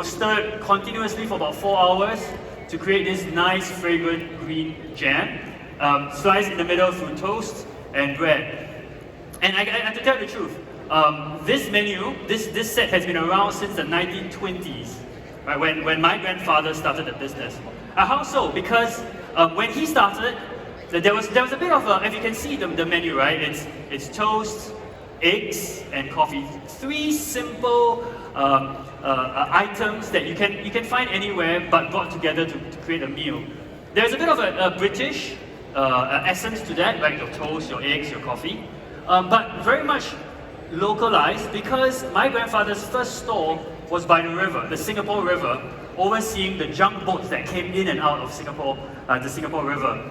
stirred continuously for about 4 hours to create this nice, fragrant green jam, sliced in the middle through toast and bread. And I have to tell you the truth, this menu, this set has been around since the 1920s, right, when my grandfather started the business. How so? Because when he started, there was a bit of a, if you can see the menu, right, it's toast, eggs, and coffee. 3 simple items that you can find anywhere but brought together to create a meal. There's a bit of a British essence to that, right? Your toast, your eggs, your coffee, but very much localized because my grandfather's first store was by the river, the Singapore River, overseeing the junk boats that came in and out of Singapore, the Singapore River.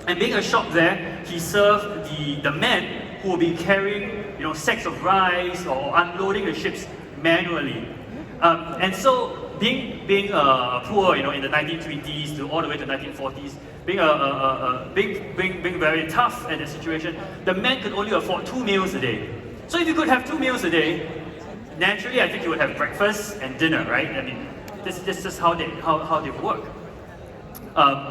And being a shop there, he served the men who will be carrying, sacks of rice or unloading the ships manually. And so, being poor, in the 1920s to all the way to 1940s, being very tough at the situation, the men could only afford 2 meals a day. So if you could have 2 meals a day, naturally, I think you would have breakfast and dinner, right? I mean, this is how they work.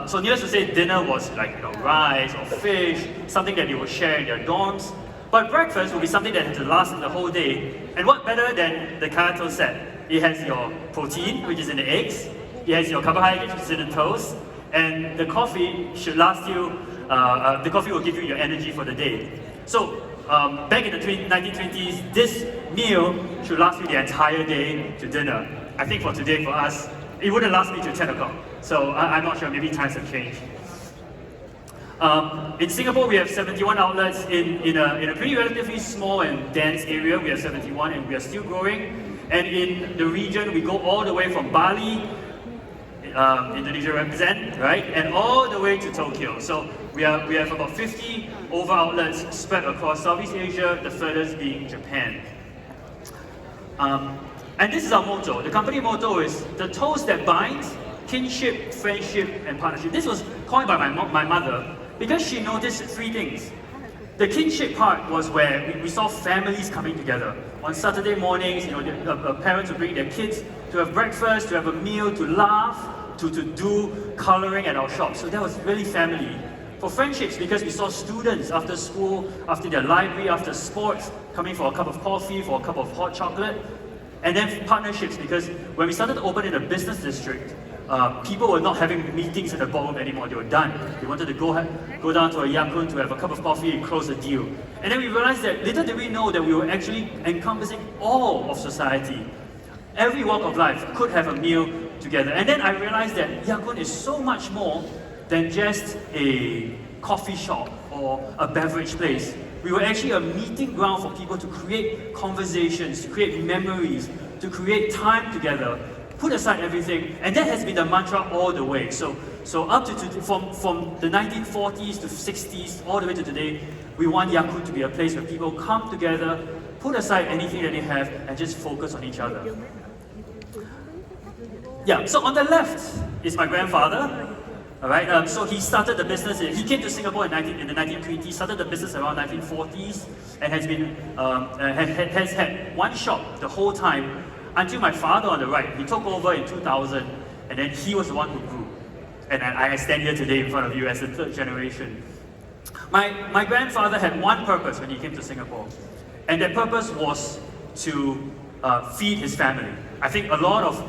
So needless to say, dinner was like rice or fish, something that they would share in their dorms. But breakfast would be something that had to last the whole day. And what better than the kaya toast set? It has your protein, which is in the eggs. It has your carbohydrates, which is in the toast. And the coffee should last you, the coffee will give you your energy for the day. So back in the 1920s, this meal should last you the entire day to dinner. I think for today, for us, it wouldn't last me till 10 o'clock. So I'm not sure, maybe times have changed. In Singapore, we have 71 outlets. In a pretty relatively small and dense area, we have 71 and we are still growing. And in the region, we go all the way from Bali, Indonesia represent, right? And all the way to Tokyo. So we have about 50 over outlets spread across Southeast Asia, the furthest being Japan. And this is our motto. The company motto is the toast that binds, kinship, friendship, and partnership. This was coined by my mother because she noticed 3 things. The kinship part was where we saw families coming together. On Saturday mornings, the parents would bring their kids to have breakfast, to have a meal, to laugh, to do coloring at our shop. So that was really family. For friendships, because we saw students after school, after their library, after sports, coming for a cup of coffee, for a cup of hot chocolate. And then partnerships, because when we started to open in a business district, people were not having meetings in the ballroom anymore. They were done. They wanted to go down to a Yakun to have a cup of coffee and close a deal. And then we realized that little did we know that we were actually encompassing all of society. Every walk of life could have a meal together. And then I realized that Yakun is so much more than just a coffee shop or a beverage place. We were actually a meeting ground for people to create conversations, to create memories, to create time together, put aside everything, and that has been the mantra all the way. So up to from the 1940s to 60s, all the way to today, we want Yakun to be a place where people come together, put aside anything that they have, and just focus on each other. Yeah, so on the left is my grandfather. All right, so he started the business. He came to Singapore in the 1920s, started the business around 1940s, and has had one shop the whole time until my father on the right. He took over in 2000, and then he was the one who grew. And I stand here today in front of you as the 3rd generation. My grandfather had one purpose when he came to Singapore, and that purpose was to feed his family. I think a lot of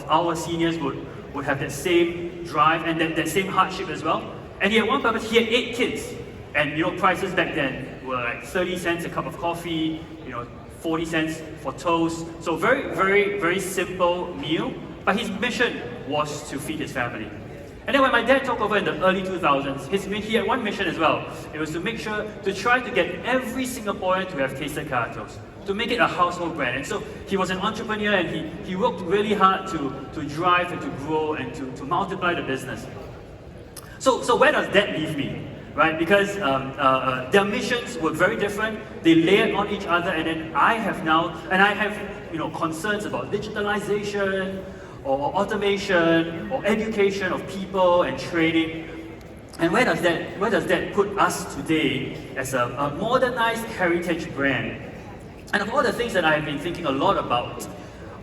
our seniors would have that same drive and that same hardship as well. And he had one purpose. He had 8 kids, and prices back then were like 30 cents a cup of coffee, 40 cents for toast. So very, very, very simple meal. But his mission was to feed his family. And then when my dad took over in the early 2000s, he had one mission as well. It was to make sure to try to get every Singaporean to have tasted kaya toast, to make it a household brand. And so he was an entrepreneur, and he worked really hard to drive and to grow and to multiply the business. So where does that leave me? Right? Because their missions were very different. They layered on each other, and then I have concerns about digitalization or automation or education of people and training. And where does that put us today as a modernized heritage brand? And of all the things that I have been thinking a lot about,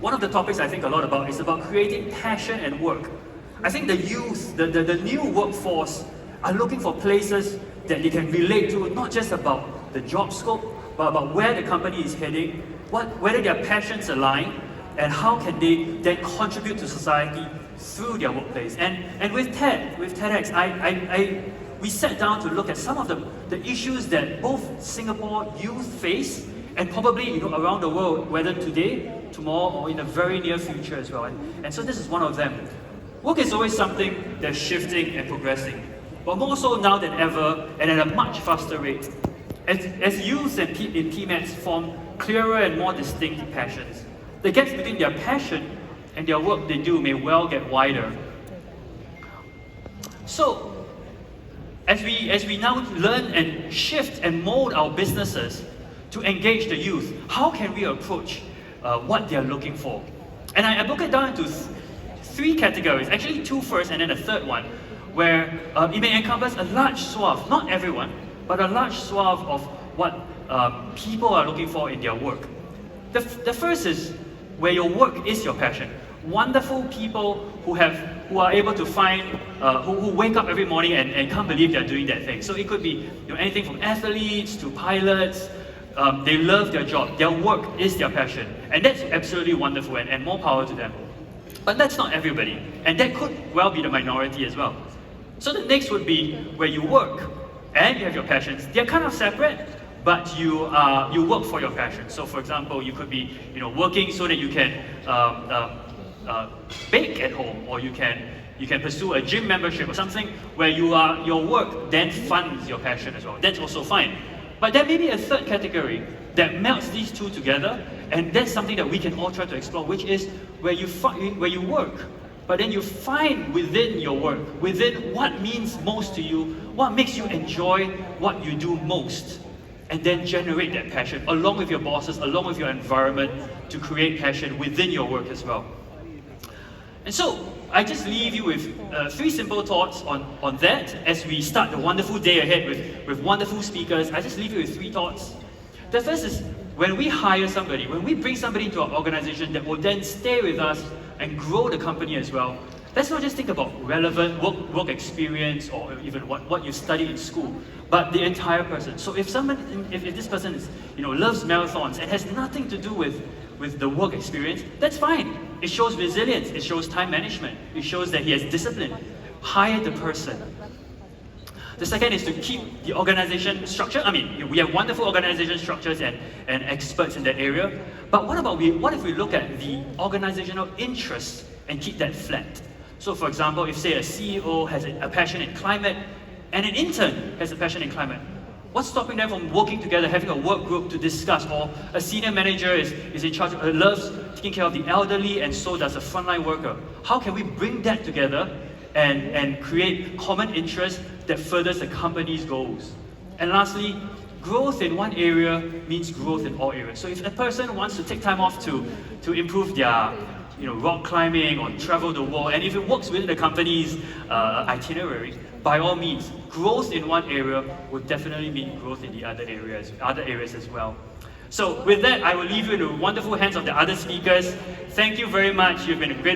one of the topics I think a lot about is about creating passion and work. I think the youth, the new workforce are looking for places that they can relate to, not just about the job scope, but about where the company is heading, whether their passions align, and how can they then contribute to society through their workplace. And with TEDx, we sat down to look at some of the issues that both Singapore youth face, and probably around the world, whether today, tomorrow, or in the very near future as well. And so this is one of them. Work is always something that's shifting and progressing, but more so now than ever, and at a much faster rate. As youths and in PMETs form clearer and more distinct passions, the gaps between their passion and their work they do may well get wider. So, as we now learn and shift and mold our businesses to engage the youth, how can we approach what they are looking for? And I broke it down into three categories, actually two first and then a third one, where it may encompass a large swath, not everyone, but a large swath of what people are looking for in their work. The first is where your work is your passion. Wonderful people who are able to find, who wake up every morning and can't believe they're doing that thing. So it could be anything from athletes to pilots. They love their job. Their work is their passion. And that's absolutely wonderful, and more power to them. But that's not everybody. And that could well be the minority as well. So the next would be where you work and you have your passions. They're kind of separate, but you work for your passion. So for example, you could be working so that you can bake at home, or you can pursue a gym membership or something where your work then funds your passion as well. That's also fine. But there may be a third category that melts these two together, and that's something that we can all try to explore, which is where you work, but then you find within your work, within what means most to you, what makes you enjoy what you do most, and then generate that passion along with your bosses, along with your environment, to create passion within your work as well. And so, I just leave you with three simple thoughts on that as we start the wonderful day ahead with wonderful speakers. I just leave you with three thoughts. The first is, when we hire somebody, when we bring somebody into our organization that will then stay with us and grow the company as well, let's not just think about relevant work experience or even what you studied in school, but the entire person. So if this person is, loves marathons and has nothing to do with the work experience, that's fine. It shows resilience, it shows time management, it shows that he has discipline. Hire the person. The second is to keep the organization structure. I mean, we have wonderful organization structures and experts in that area, but what if we look at the organizational interests and keep that flat? So for example, if say a CEO has a passion in climate and an intern has a passion in climate, what's stopping them from working together, having a work group to discuss? Or a senior manager is in charge, loves taking care of the elderly, and so does a frontline worker. How can we bring that together and create common interests that furthers the company's goals? And lastly, growth in one area means growth in all areas. So if a person wants to take time off to improve their rock climbing or travel the world, and if it works within the company's itinerary, by all means, growth in one area would definitely mean growth in the other areas as well. So with that, I will leave you in the wonderful hands of the other speakers. Thank you very much. You've been a great